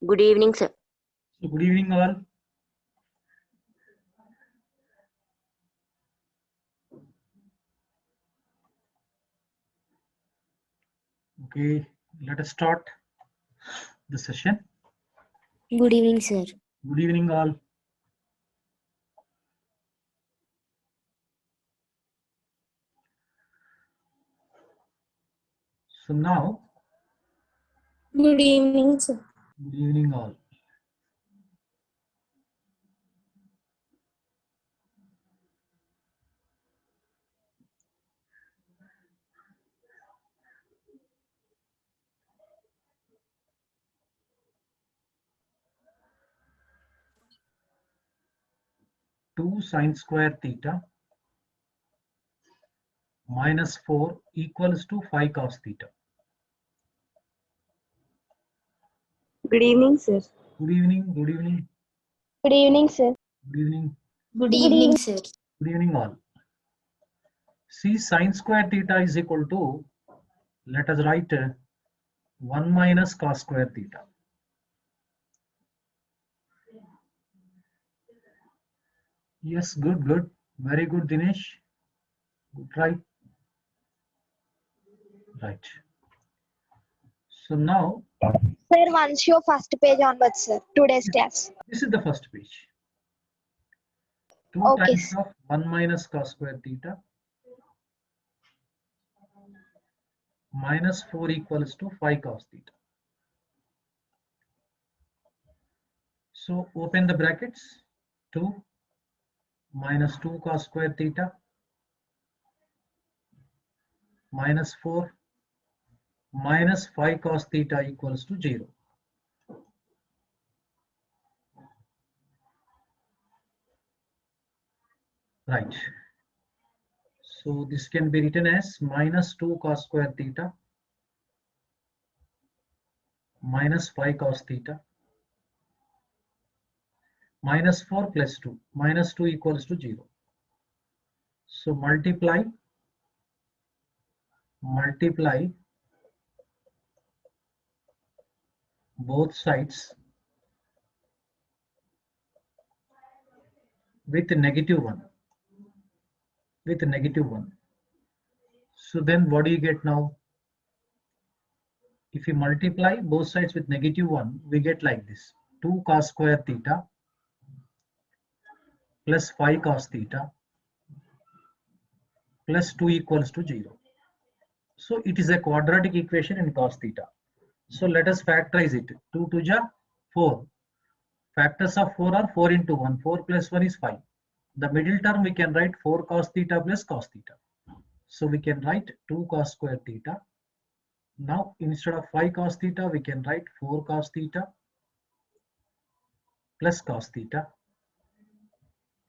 Good evening, sir. So good evening all. Okay, let us start the session. Good evening, sir. Good evening all. So now, Good evening, sir. good evening all. Two sine square theta minus 4 equals to 5 cos theta. Good evening, sir. Good evening, good evening, Good evening, sir. good evening, Good evening, sir. good evening all. See, sine square theta is equal to, let us write 1 minus cos square theta. Yes, good, good. Very good, Dinesh. Good, right. Right. So now, Sir, once your first page onwards, sir. Today's class. this is the first page. 2 Okay, times sir. of 1 minus cos square theta minus 4 equals to 5 cos theta. So open the brackets. 2 minus 2 cos square theta minus 4 minus 5 cos theta equals to 0. Right. So this can be written as minus 2 cos square theta minus 5 cos theta minus 4 plus 2. Minus 2 equals to 0. So multiply both sides with negative 1. With negative 1. So then what do you get now? If we multiply both sides with negative 1, we get like this. 2 cos square theta plus 5 cos theta plus 2 equals to 0. So it is a quadratic equation in cos theta. So let us factorize it. 2 to the 4. Factors of 4 are 4 into 1. 4 plus 1 is 5. The middle term we can write 4 cos theta plus cos theta. So we can write 2 cos square theta. Now instead of 5 cos theta, we can write 4 cos theta plus cos theta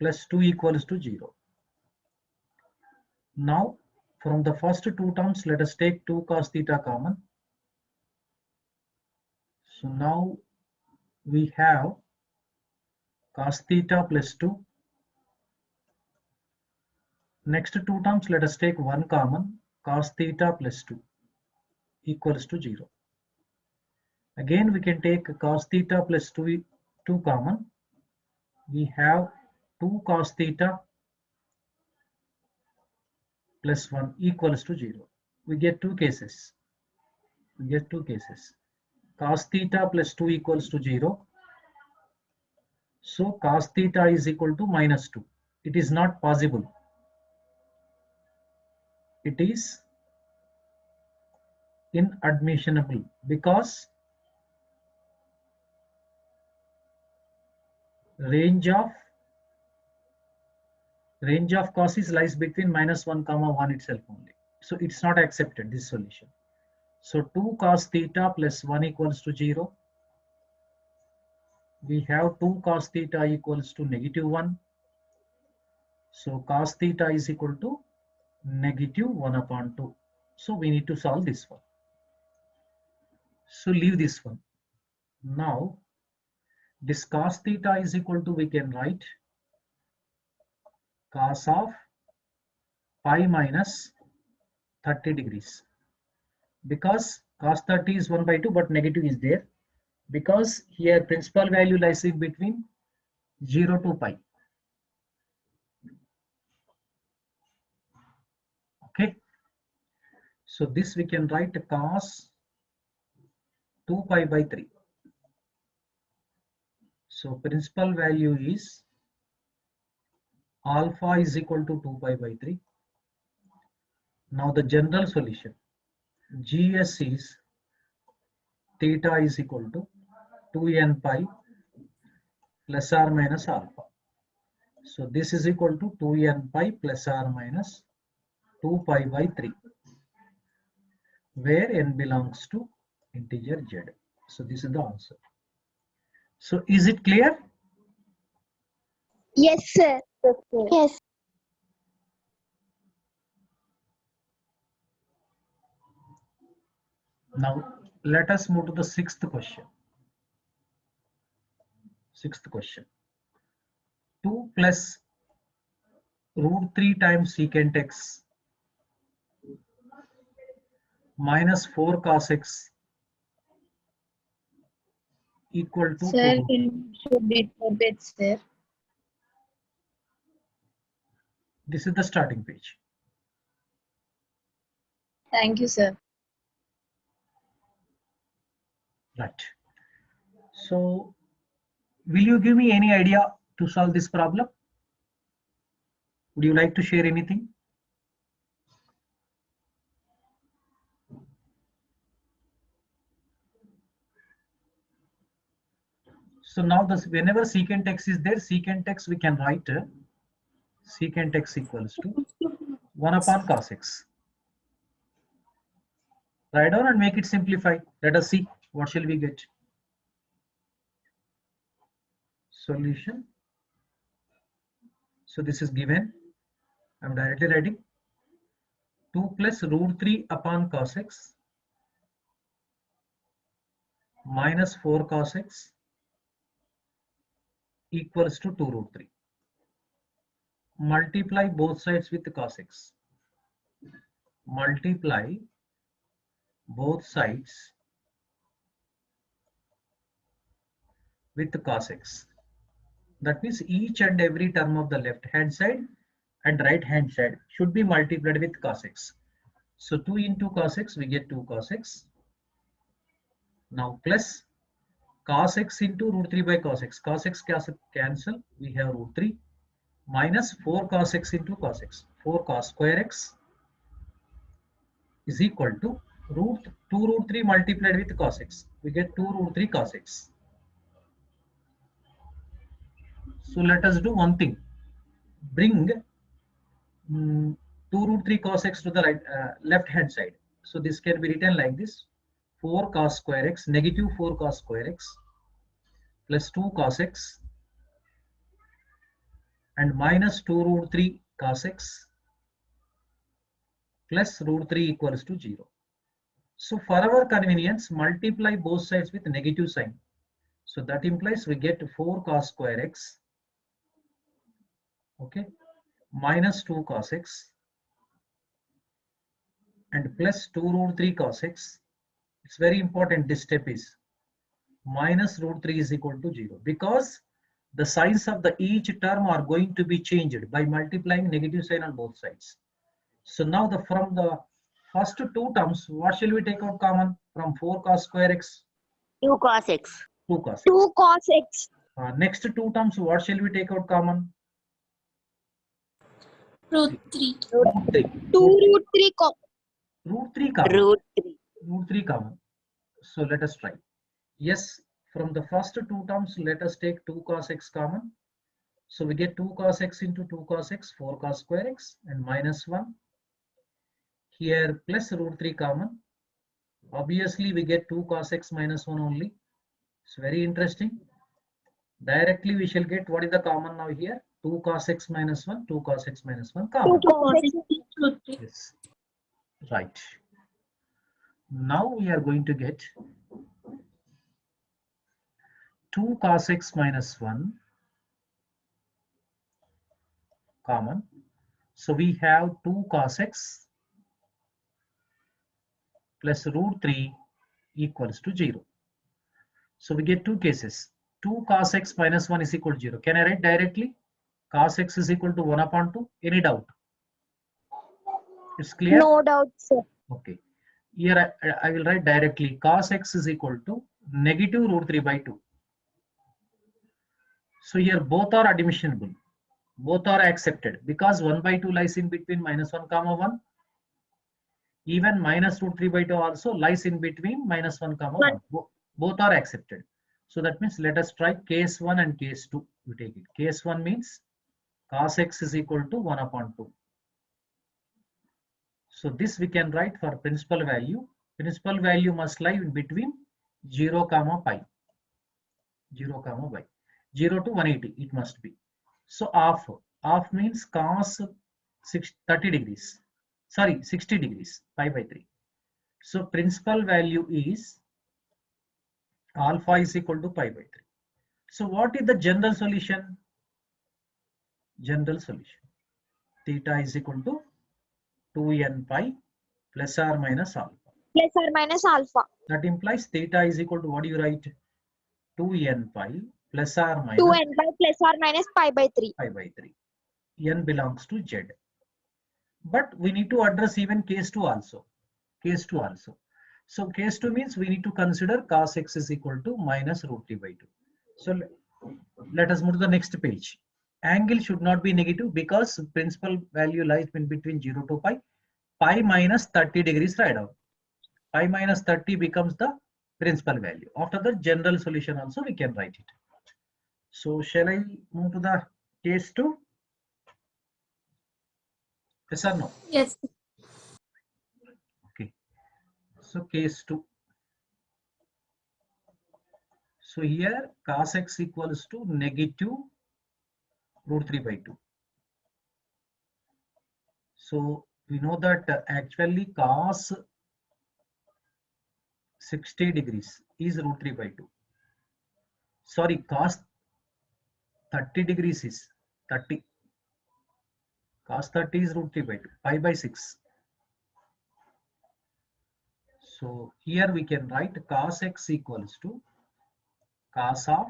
plus 2 equals to 0. Now from the first two terms, let us take 2 cos theta common. So now we have cos theta plus 2. Next two terms, let us take 1 common. Cos theta plus 2 equals to 0. Again, we can take cos theta plus 2 common. We have 2 cos theta plus 1 equals to 0. We get two cases. Cos theta plus 2 equals to 0. So cos theta is equal to minus 2. It is not possible. It is inadmissible because range of causes lies between minus 1 comma 1 itself only. So it's not accepted, this solution. So 2 cos theta plus 1 equals to 0. We have 2 cos theta equals to negative 1. So cos theta is equal to negative 1 upon 2. So we need to solve this one. So leave this one. Now this cos theta is equal to, we can write cos of pi minus 30 degrees. Because cos 30 is 1 by 2, but negative is there. because here principal value lies in between 0 to pi. Okay, so this we can write cos 2 pi by 3. So principal value is alpha is equal to 2 pi by 3. Now the general solution, GS is theta is equal to 2n pi plus or minus alpha. So this is equal to 2n pi plus or minus 2 pi by 3, where n belongs to integer z. So this is the answer. So is it clear? Yes, sir. Yes. Now let us move to the sixth question. Sixth question. 2 plus root 3 times secant x minus 4 cos x equal to Sir, 2. can you show before that, sir? This is the starting page. Thank you, sir. Right. So will you give me any idea to solve this problem? Would you like to share anything? So now this, whenever secant x is there, secant x we can write secant x equals to 1 upon cos x. Write down and make it simplify. Let us see what shall we get. Solution. So this is given. I'm directly writing 2 plus root 3 upon cos x minus 4 cos x equals to 2 root 3. Multiply both sides with cos x. Multiply both sides with cos x. That means each and every term of the left hand side and right hand side should be multiplied with cos x. So 2 into cos x, we get 2 cos x. Now plus cos x into root 3 by cos x. Cos x cancel, we have root 3 minus 4 cos x into cos x. 4 cos square x is equal to 2 root 3 multiplied with cos x. We get 2 root 3 cos x. So let us do one thing. Bring 2 root 3 cos x to the right left hand side. So this can be written like this: 4 cos square x, negative 4 cos square x plus 2 cos x and minus 2 root 3 cos x plus root 3 equals to 0. So for our convenience, multiply both sides with negative sign. So that implies we get 4 cos square x, okay, minus 2 cos x and plus 2 root 3 cos x. It's very important, this step is minus root 3 is equal to 0, because the signs of the each term are going to be changed by multiplying negative sign on both sides. So now from the first two terms, what shall we take out common from 4 cos square x? 2 cos x. 2 cos x. 2 cos x. Next two terms, what shall we take out common? Root 3. Root 3. 2 root 3 cos. Root 3 common. Root 3. Root 3 common. So let us try. Yes, from the first two terms, let us take 2 cos x common. So we get 2 cos x into 2 cos x, 4 cos square x and minus 1. Here plus root 3 common. Obviously we get 2 cos x minus 1 only. It's very interesting. Directly we shall get what is the common now here? 2 cos x minus 1, 2 cos x minus 1 common. 2 cos x. Root 3. Yes. Right. Now we are going to get 2 cos x minus 1 common. So we have 2 cos x plus root 3 equals to 0. So we get two cases. 2 cos x minus 1 is equal to 0. Can I write directly? Cos x is equal to 1 upon 2. Any doubt? It's clear? No doubt, sir. Okay. Here I will write directly. Cos x is equal to negative root 3 by 2. So here both are admissible. Both are accepted because 1 by 2 lies in between minus 1 comma 1. Even minus root 3 by 2 also lies in between minus 1 comma 1. Both are accepted. So that means let us try case 1 and case 2. We take it. Case 1 means cos x is equal to 1 upon 2. So this we can write for principal value. Principal value must lie in between 0 comma pi. 0 comma pi. 0 to 180 it must be. So half means cos 30 degrees. Sorry, 60 degrees, pi by 3. So principal value is alpha is equal to pi by 3. So what is the general solution? General solution. Theta is equal to 2n pi plus or minus alpha. Plus or minus alpha. That implies theta is equal to, what do you write? 2n pi plus or minus 2n by plus or minus pi by 3. pi by 3. N belongs to Z. But we need to address even case 2 also. Case 2 also. So case 2 means we need to consider cos x is equal to minus root 3 by 2. So let us move to the next page. Angle should not be negative because principal value lies in between 0 to pi. Pi minus 30 degrees right out. Pi minus 30 becomes the principal value. After the general solution also we can write it. So shall I move to the case 2? Yes or no? Yes. Okay. So case 2. So here cos x equals to negative root 3 by 2. So we know that actually cos 60 degrees is root 3 by 2. Sorry, cos 30 degrees is 30. Cos 30 is root 3 by 2, pi by 6. So here we can write cos x equals to cos of,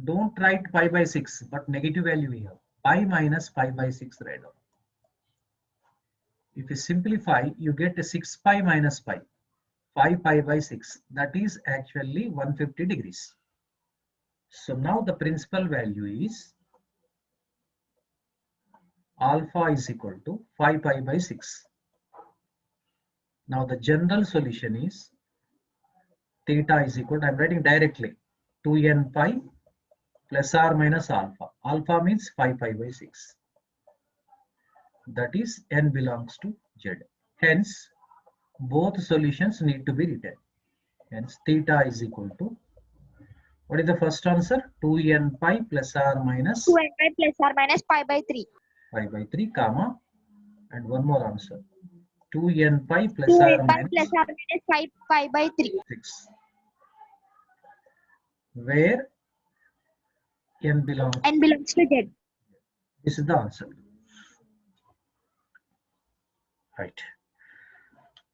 don't write pi by 6, but negative value we have, pi minus pi by 6 right now. If you simplify, you get a 6 pi minus pi, 5 pi by 6. That is actually 150 degrees. So now the principal value is alpha is equal to 5 pi by 6. Now the general solution is theta is equal to, I'm writing directly, 2n pi plus or minus alpha. Alpha means 5 pi by 6. That is n belongs to Z. Hence, both solutions need to be written. Hence, theta is equal to, what is the first answer? 2n pi plus or minus 2n by plus or minus pi by 3. pi by 3, comma, and one more answer. 2n pi plus 2n or by minus plus or minus 5 pi by 3. 6. Where n belongs, N belongs to Z. this is the answer. Right.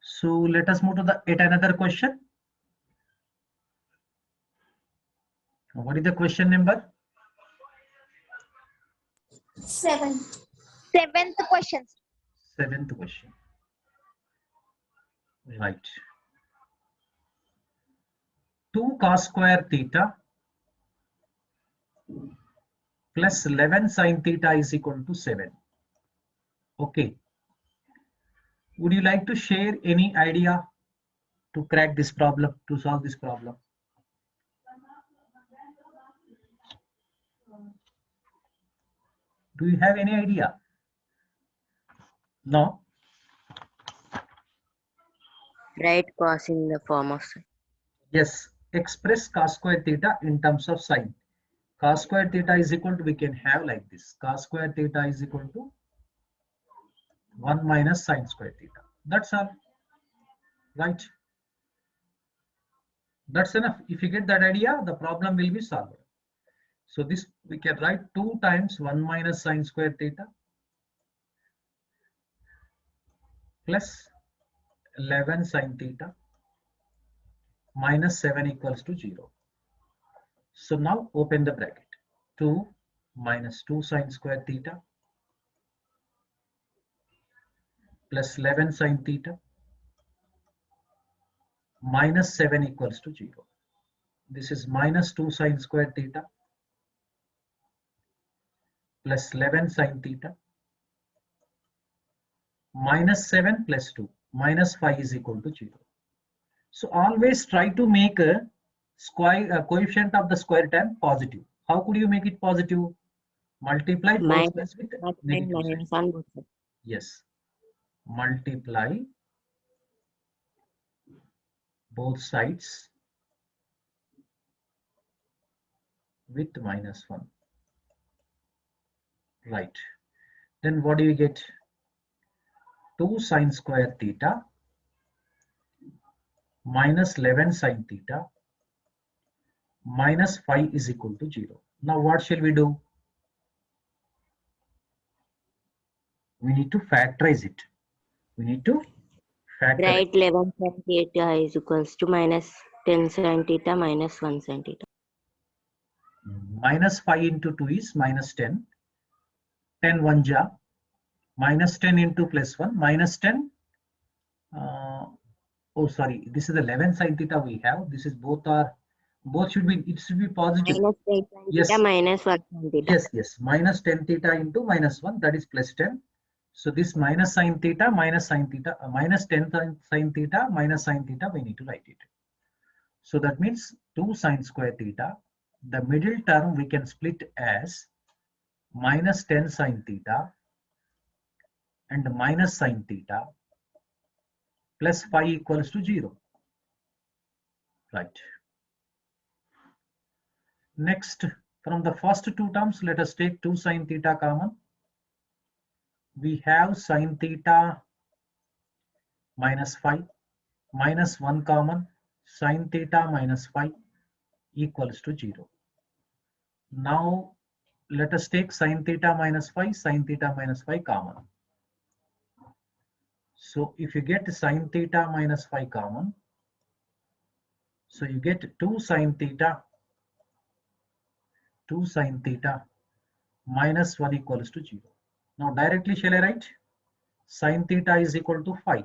So let us move to the yet another question. What is the question number? 7. 7th question. 7th question. Right. 2 cos square theta plus 11 sin theta is equal to 7. Okay. Would you like to share any idea to crack this problem, to solve this problem? Do you have any idea? No? Write cos in the form of sin. Yes. Express cos square theta in terms of sine. Cos square theta is equal to, we can have like this. Cos square theta is equal to 1 minus sine square theta. That's all. Right? That's enough. If you get that idea, the problem will be solved. So this we can write 2 times 1 minus sine square theta plus 11 sine theta minus 7 equals to 0. So now open the bracket. 2 minus 2 sine square theta plus 11 sine theta minus 7 equals to 0. This is minus 2 sine square theta plus 11 sine theta minus 7 plus 2 minus 5 is equal to 0. So always try to make a coefficient of the square term positive. How could you make it positive? Multiply both Minus sides with and negative sign. minus on both sides. Yes. Multiply both sides with minus 1. Right. Then what do you get? 2 sine square theta minus 11 sine theta minus 5 is equal to 0. Now what shall we do? We need to factorize it. We need to factorize. Right, 11 sin theta is equals to minus 10 sin theta minus 1 sin theta. Minus 5 into 2 is minus 10. 10 1 ja. Minus 10 into plus 1. Minus 10. Oh, sorry. This is 11 sin theta we have. This is both should be, it should be positive. Minus 8 sin Yes. theta minus 1 sin theta. Yes, yes. Minus 10 theta into minus 1, that is plus 10. So this minus sin theta, minus 10 sin theta, minus sin theta, we need to write it. So that means 2 sine square theta. The middle term we can split as minus 10 sine theta and minus sine theta plus 5 equals to 0. Right. Next, from the first two terms, let us take 2 sine theta common. We have sine theta minus 5 minus 1 common, sine theta minus 5 equals to 0. Now let us take sine theta minus 5, sine theta minus 5 common. So if you get sine theta minus 5 common, so you get 2 sine theta minus 1 equals to 0. Now directly shall I write? Sine theta is equal to 5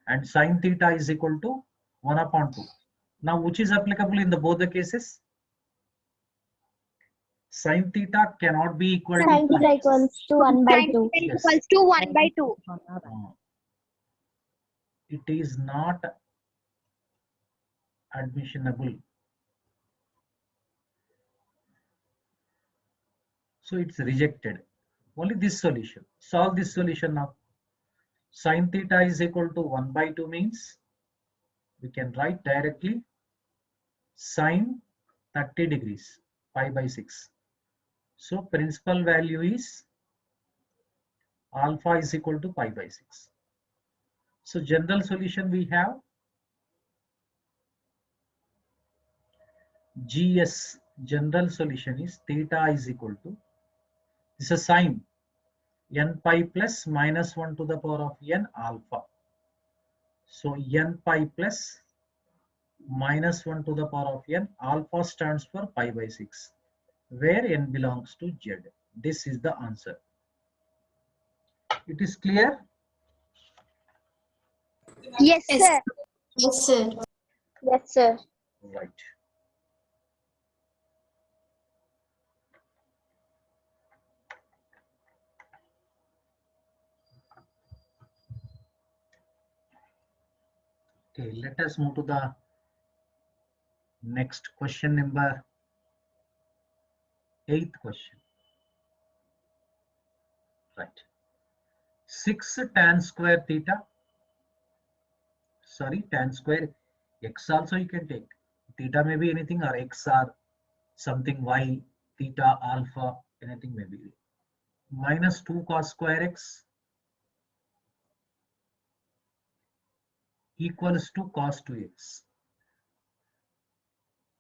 and sine theta is equal to 1 upon 2. Now which is applicable in both the cases? Sine theta cannot be equal to Sin theta equals to 1 by 2. Yes. Equals to 1 by 2. It is not admissionable. So it's rejected. Only this solution. Solve this solution now. Sin theta is equal to 1 by 2 means we can write directly sine 30 degrees, pi by 6. So principal value is alpha is equal to pi by 6. So general solution we have GS, general solution is theta is equal to, this is a sine n pi plus minus 1 to the power of n alpha. So n pi plus minus 1 to the power of n, alpha stands for pi by 6, where n belongs to z. This is the answer. It is clear? Yes, Yes. sir. Yes, sir. Yes, sir. Right. Okay, let us move to the next question, number 8th question. Right. 6 tan square theta. Sorry, tan square x also you can take. Theta may be anything, or x or something y, theta, alpha, anything may be. Minus 2 cos square x equals to cos 2x.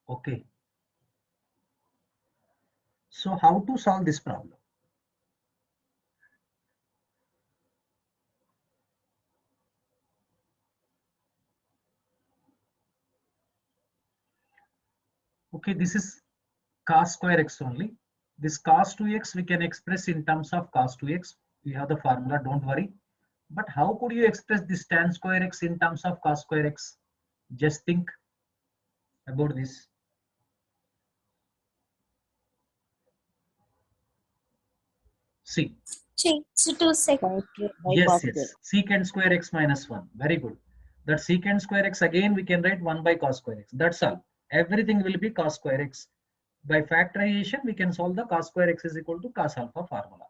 Okay. So how to solve this problem? Okay, this is cos square x only. This cos 2x we can express in terms of cos 2x. We have the formula, don't worry. But how could you express this tan square x in terms of cos square x? Just think about this. See. Change to sec. Yes. Secant square x minus 1. Very good. That secant square x again we can write 1 by cos square x. That's all. Everything will be cos square x. By factorization, we can solve the cos square x is equal to cos alpha formula.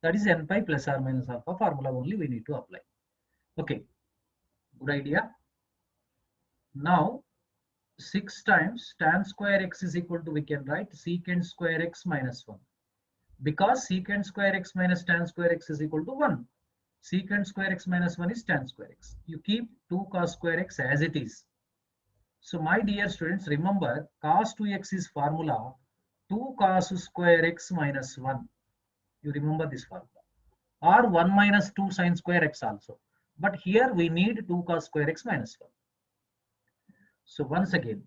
That is n pi plus or minus alpha formula only we need to apply. Okay. Good idea. Now, 6 times tan square x is equal to, we can write secant square x minus 1. Because secant square x minus tan square x is equal to 1. Secant square x minus 1 is tan square x. You keep 2 cos square x as it is. So my dear students, remember cos 2x is formula 2 cos square x minus 1. You remember this formula. Or 1 minus 2 sin square x also. But here we need 2 cos square x minus 1. So once again,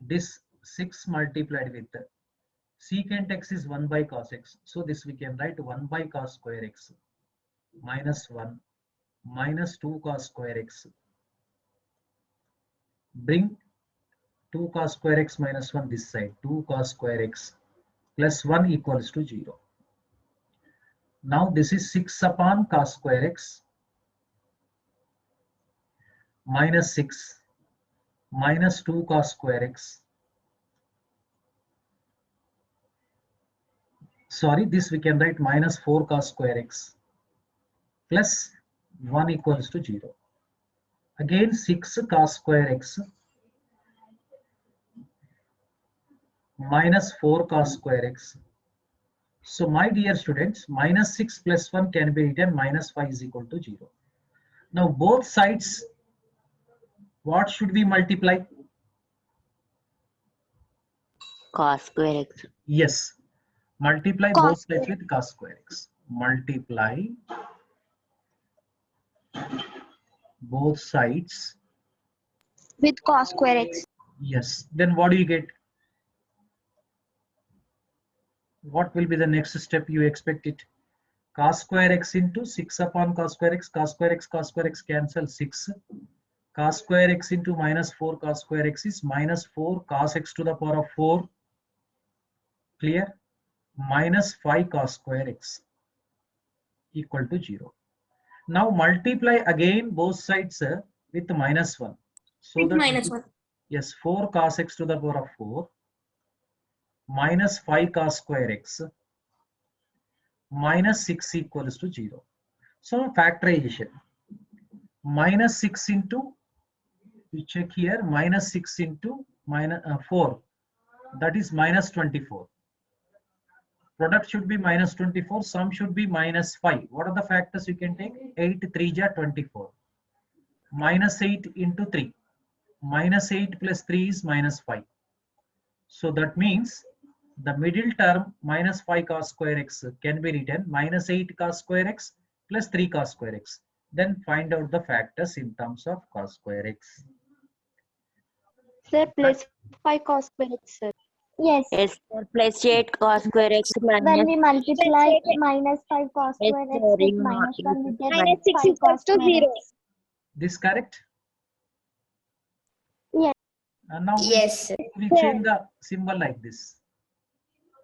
this 6 multiplied with secant x is 1 by cos x. So this we can write 1 by cos square x minus 1 minus 2 cos square x. Bring 2 cos square x minus 1 this side. 2 cos square x plus 1 equals to 0. Now this is 6 upon cos square x minus 6 minus 2 cos square x. Sorry, this we can write minus 4 cos square x plus 1 equals to 0. Again 6 cos square x minus 4 cos square x. So my dear students, minus 6 plus 1 can be written minus 5 is equal to 0. Now both sides, what should we multiply? Cos square x. Yes, multiply Cos both sides with cos square x. Multiply both sides. with cos square x. Yes, then what do you get? What will be the next step you expect it? Cos square x into 6 upon cos square x cancel 6. Cos square x into minus 4 cos square x is minus 4 cos x to the power of 4. Clear? Minus 5 cos square x equal to 0. Now multiply again both sides with minus 1. So that Minus 1. yes, 4 cos x to the power of 4 minus 5 cos square x minus 6 equals to 0. So factorization. Minus 6 into, you check here, minus 6 into minus 4. That is minus 24. Product should be minus 24. Sum should be minus 5. What are the factors you can take? 8 3 ja 24. Minus 8 into 3. Minus 8 plus 3 is minus 5. So that means the middle term minus 5 cos square x can be written minus 8 cos square x plus 3 cos square x. Then find out the factors in terms of cos square x. Sir, plus 5 cos square x, sir. Yes. Yes, sir. Plus 8 cos square x When minus we multiply minus 5 cos Yes, square x sir, with in minus 1, we get Minus 6 5 equals cos to square 0. x. This correct? Yes. And now Yes, sir. we change the symbol like this.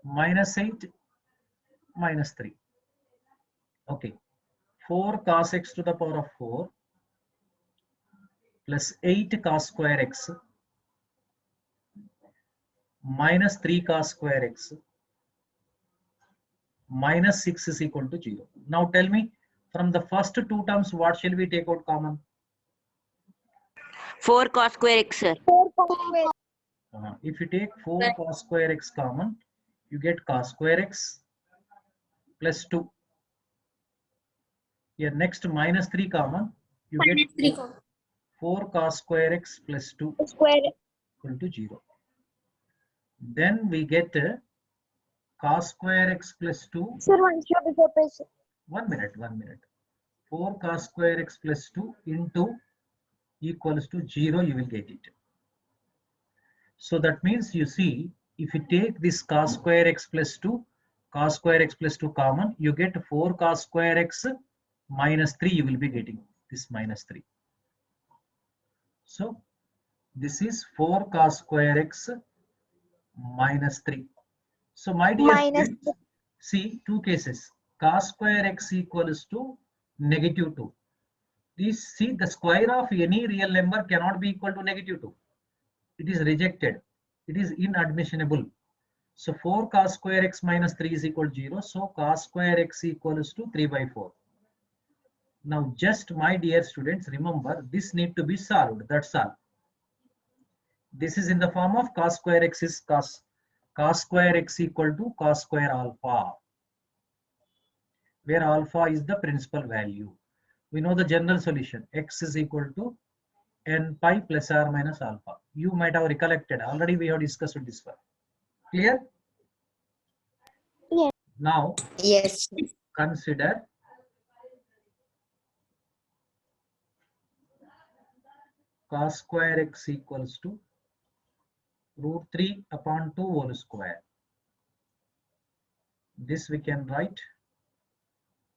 Minus 8 minus 3. Okay. 4 cos x to the power of 4 plus 8 cos square x minus 3 cos square x minus 6 is equal to 0. Now tell me, from the first two terms, what shall we take out common? 4 cos square x, sir. 4 cos square. If you take 4 cos square x common, you get cos square x plus 2. Here next minus 3 common, you Minus 3 get 4 cos square x plus 2 Square. equal to 0. Then we get cos square x plus 2. Sir, one show before page. 1 minute. 4 cos square x plus 2 into equals to 0, you will get it. So that means you see, if you take this cos square x plus 2, cos square x plus 2 common, you get 4 cos square x minus 3, you will be getting this minus 3. So this is 4 cos square x minus 3. So my dear Minus students, see two cases. Cos square x equals to negative 2. This, see, the square of any real number cannot be equal to negative 2. It is rejected. It is inadmissible. So 4 cos square x minus 3 is equal to 0. So cos square x equals to 3 by 4. Now just my dear students, remember this need to be solved. That's all. This is in the form of cos square x is cos square x equal to cos square alpha, where alpha is the principal value. We know the general solution. X is equal to n pi plus or minus alpha. You might have recollected. Already we have discussed this one. Clear? Yes. Now Yes. consider cos square x equals to root 3 upon 2 whole square. This we can write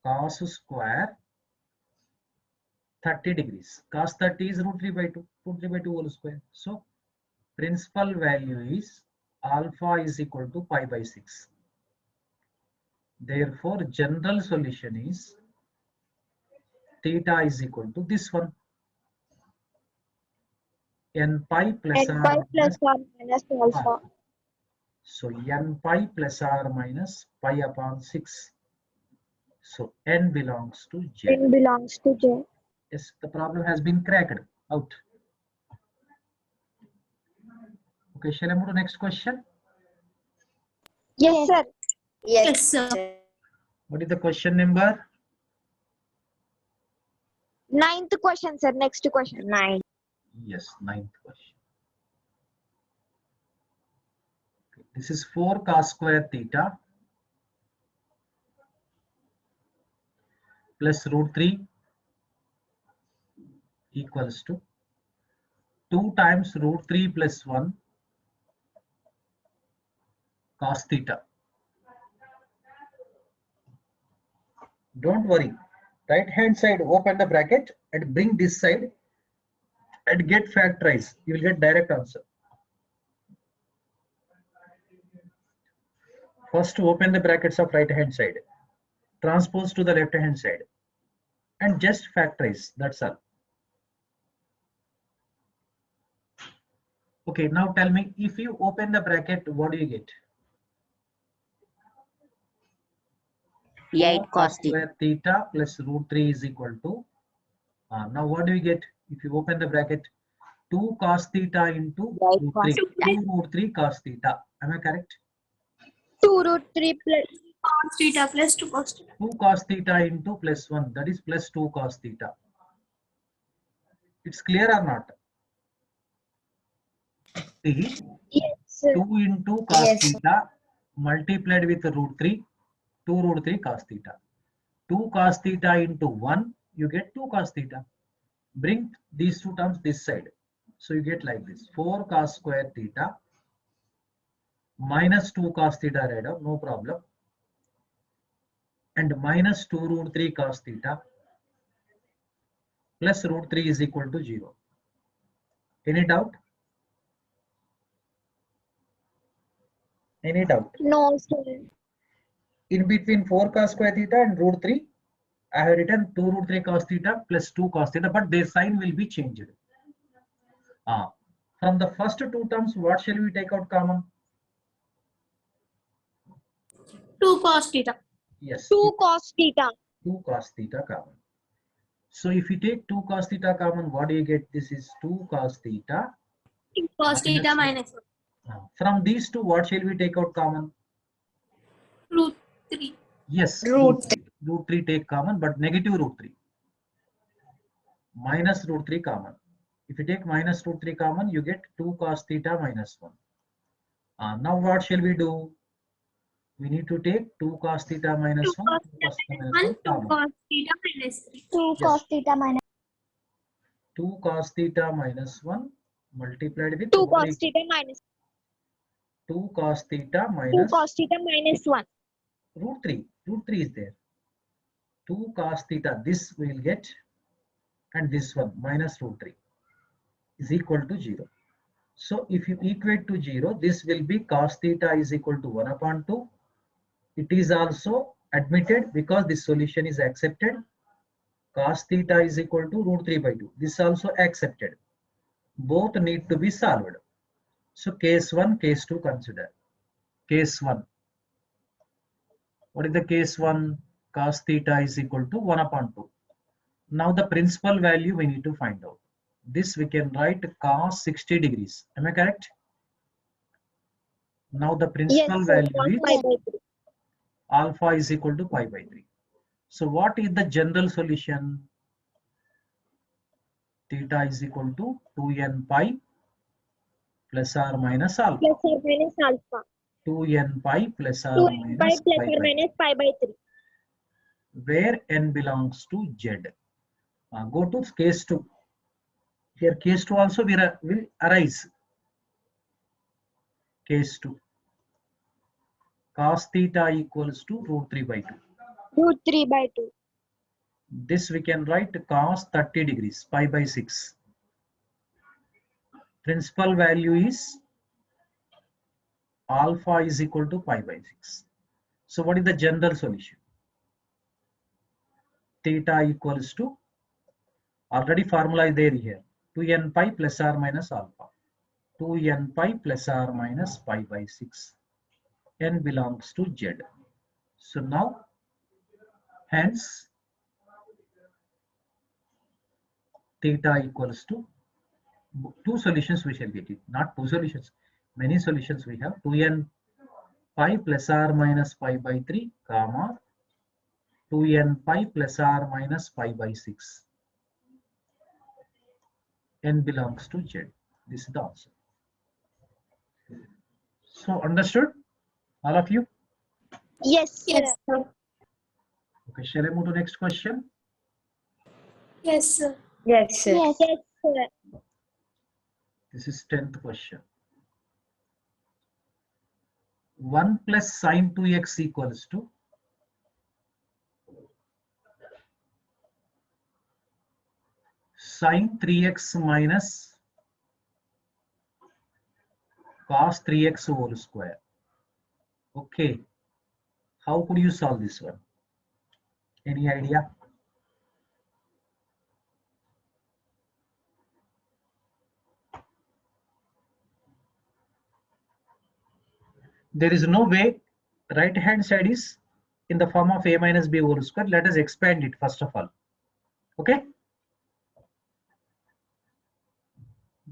cos square 30 degrees. Cos 30 is root 3 by 2, root 3 by 2 whole square. So principal value is alpha is equal to pi by 6. Therefore, general solution is theta is equal to this one, n pi plus N r pi minus plus or minus alpha. alpha. So n pi plus r minus pi upon 6. So n belongs to J. N belongs to J. Yes, the problem has been cracked out. Okay, shall I move to next question? Yes, sir. Yes, Yes, sir. sir. What is the question number? 9th question, sir. Next question. 9. Yes, 9th question. Okay, this is 4 cos square theta plus root 3 equals to 2 times root 3 plus 1 cos theta. Don't worry. Right hand side, open the bracket and bring this side and get factorize. You will get direct answer. First, open the brackets of right hand side, transpose to the left hand side, and just factorize. That's all. Okay, now tell me, if you open the bracket, what do you get? 8 4 cos theta. square theta plus root 3 is equal to, now what do you get? If you open the bracket, 2 cos theta into Right, root cos 3, theta. 2 root 3 cos theta. Am I correct? 2 root 3 plus Cos theta plus 2 cos theta. 2 cos theta into plus 1, that is plus 2 cos theta. It's clear or not? See, yes, sir. 2 into cos Yes. theta multiplied with root 3, 2 root 3 cos theta. 2 cos theta into 1, you get 2 cos theta. Bring these two terms this side. So you get like this, 4 cos square theta minus 2 cos theta, right? No problem. And minus 2 root 3 cos theta plus root 3 is equal to 0. Any doubt? Any doubt? No, sir. In between 4 cos square theta and root 3, I have written 2 root 3 cos theta plus 2 cos theta, but their sign will be changed. From the first two terms, what shall we take out common? 2 cos theta. Yes, 2 cos theta. 2 cos theta common. So if you take 2 cos theta common, what do you get? This is 2 cos theta. 2 cos theta minus 1. From these two, what shall we take out common? Root 3. Yes, Root root 3 take common, but negative root 3. Minus root 3 common. If you take minus root 3 common, you get 2 cos theta minus 1. Now what shall we do? We need to take 2 cos theta minus 2 1, cos 2 theta cos theta minus minus 1. 1 2 common. cos theta minus 3. 2 Yes. cos theta minus 2 cos theta minus 1 multiplied with 2 over cos theta minus 2 cos theta 2 minus cos theta minus 1. root 3. Root 3 is there. 2 cos theta, this we will get, and this one minus root 3 is equal to 0. So if you equate to 0, this will be cos theta is equal to 1 upon 2. It is also admitted because this solution is accepted. Cos theta is equal to root 3 by 2. This also accepted. Both need to be solved. So case 1, case 2 consider. Case 1. What is the case 1? Cos theta is equal to 1 upon 2. Now the principal value we need to find out. This we can write cos 60 degrees. Am I correct? Now the principal Yes, sir. value Cos pi is by 3. alpha is equal to pi by 3. So what is the general solution? Theta is equal to 2n pi plus or minus alpha. Plus or minus alpha. 2n pi plus or 2n pi minus plus pi or by minus pi by 3. 3, where n belongs to z. Go to case 2. Here case 2 also will arise. Case 2. Cos theta equals to root 3 by 2. Root 3 by 2. This we can write cos 30 degrees, pi by 6. Principal value is alpha is equal to pi by 6. So what is the general solution? Theta equals to, already formula is there here, 2n pi plus or minus alpha. 2n pi plus or minus pi by 6. N belongs to z. So now, hence, theta equals to, two solutions we shall get it, not two solutions, many solutions we have. 2n pi plus or minus pi by 3, comma, 2n pi plus or minus pi by 6. N belongs to z. This is the answer. So understood, all of you? Yes, sir. Yes, sir. Okay, shall I move to next question? Yes, sir. Yes, sir. Yes, sir. This is 10th question. 1 plus sine 2x equals to sine 3x minus cos 3x whole square. Okay, how could you solve this one? Any idea? There is no way. Right hand side is in the form of a minus b whole square. Let us expand it first of all. Okay,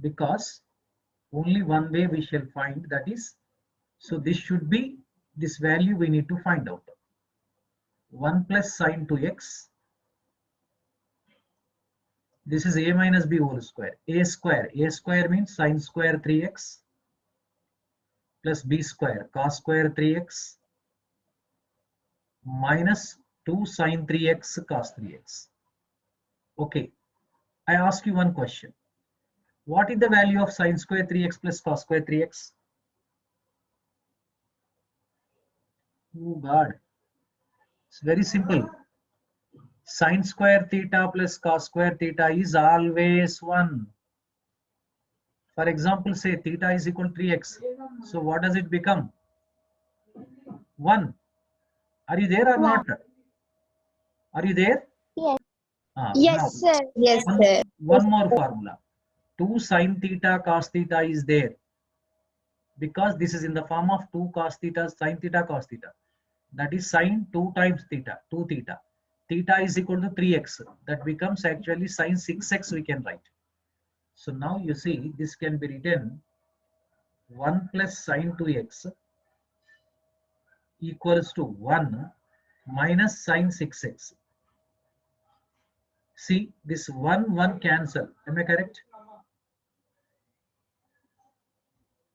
because only one way we shall find, that is, so this should be, this value we need to find out. 1 plus sine 2x, this is a minus b whole square. A square means sine square 3x plus b square cos square 3x minus 2 sine 3x cos 3x. Okay, I ask you one question. What is the value of sine square 3x plus cos square 3x? Oh God, it's very simple. Sine square theta plus cos square theta is always 1. For example, say theta is equal to 3x. So what does it become? 1. Are you there or not? Are you there? Yes. Now, Yes, sir. Yes, one, sir. one more formula. 2 sine theta cos theta is there, because this is in the form of 2 cos theta sine theta cos theta. That is sine 2 times theta, 2 theta. Theta is equal to 3x. That becomes actually sine 6x we can write. So now you see this can be written 1 plus sine 2x equals to 1 minus sine 6x. See, this 1 cancel. Am I correct?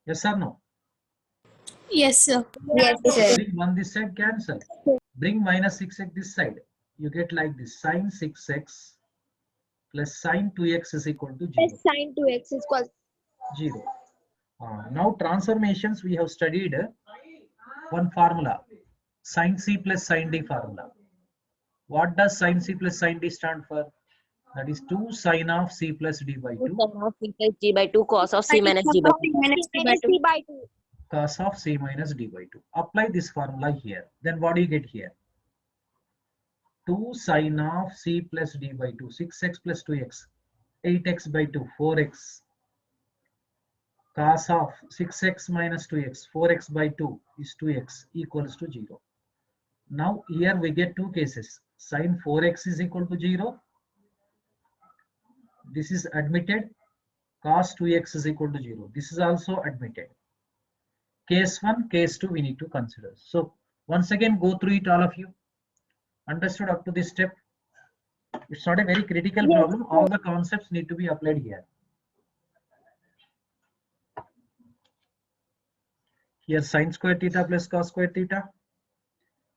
Yes or no? Yes, sir. Yes, sir. Bring 1 this side, cancel. Bring minus 6x this side. You get like this, sine 6x plus sine 2x is equal to 0. Plus sine 2x is equal 0. Now transformations, we have studied one formula, sin C plus sin D formula. What does sin C plus sin D stand for? That is 2 sin of C plus D by 2 Sin of C plus D by 2 cos of C minus D by 2. Minus D by Minus 2. D by 2. cos of C minus D by 2. Apply this formula here. Then what do you get here? 2 sin of C plus D by 2, 6x plus 2x, 8x by 2, 4x. Cos of 6x minus 2x, 4x by 2 is 2x equals to 0. Now here we get two cases. Sin 4x is equal to 0. This is admitted. Cos 2x is equal to 0. This is also admitted. Case 1, case 2 we need to consider. So once again go through it all of you. Understood up to this step? It's not a very critical problem. All the concepts need to be applied here. Here sin square theta plus cos square theta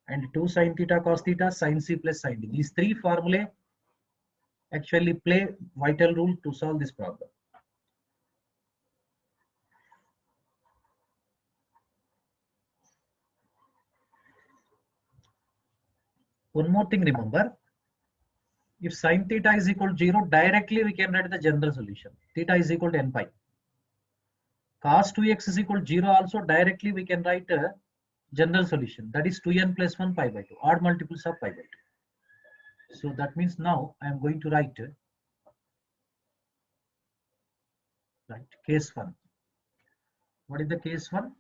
and 2 sin theta cos theta sin C plus sin D. These three formulae actually play vital role to solve this problem. One more thing, remember, if sin theta is equal to 0, directly we can write the general solution. Theta is equal to n pi. Cos 2x is equal to 0 also, directly we can write a general solution. That is 2n plus 1 pi by 2, odd multiples of pi by 2. So that means now I am going to write case 1. What is the case 1?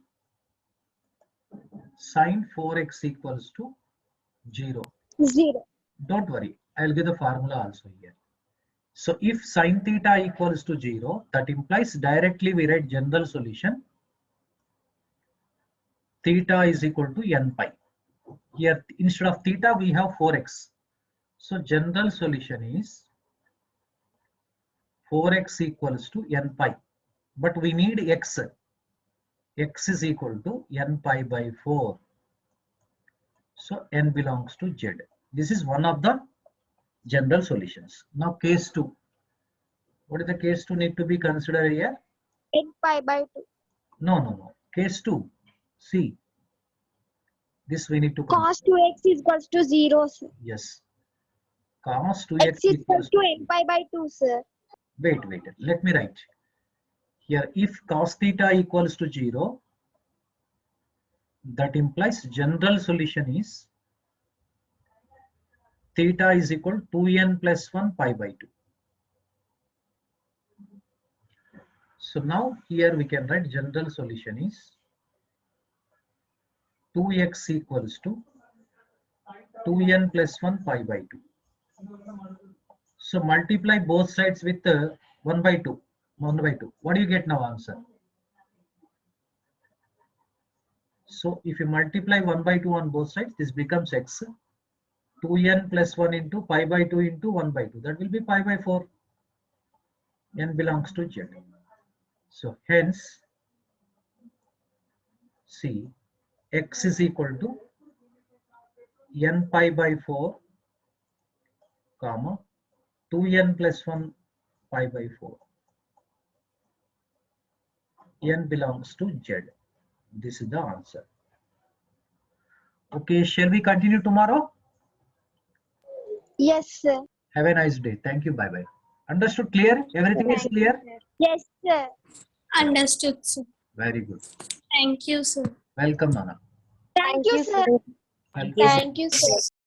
Sin 4x equals to 0. 0. Don't worry, I'll give the formula also here. So if sin theta equals to 0, that implies directly we write general solution. Theta is equal to n pi. Here instead of theta we have 4x. So general solution is 4x equals to n pi. But we need x. X is equal to n pi by 4. So n belongs to z. This is one of the general solutions. Now case 2. What is the case 2 need to be considered here? N pi by 2. No. Case 2. See. This we need to consider. Cos 2x is equals to 0, sir. Yes. Cos 2x X is equals to n pi by 2, sir. Wait. Let me write. Here if cos theta equals to 0, that implies general solution is theta is equal to 2n plus 1 pi by 2. So now here we can write general solution is 2x equals to 2n plus 1 pi by 2. So multiply both sides with 1 by 2. 1 by 2. What do you get now answer? So if you multiply 1 by 2 on both sides, this becomes x. 2n plus 1 into pi by 2 into 1 by 2. That will be pi by 4. N belongs to z. So hence, see, x is equal to n pi by 4, comma, 2n plus 1 pi by 4. N belongs to z. This is the answer. Okay, shall we continue tomorrow? Yes, sir. Have a nice day. Thank you. Bye bye. Understood? Clear? Everything is clear? Yes, sir. Understood, sir. Very good. Thank you, sir. Welcome, Nana. Thank you, sir. Welcome. Thank you, sir.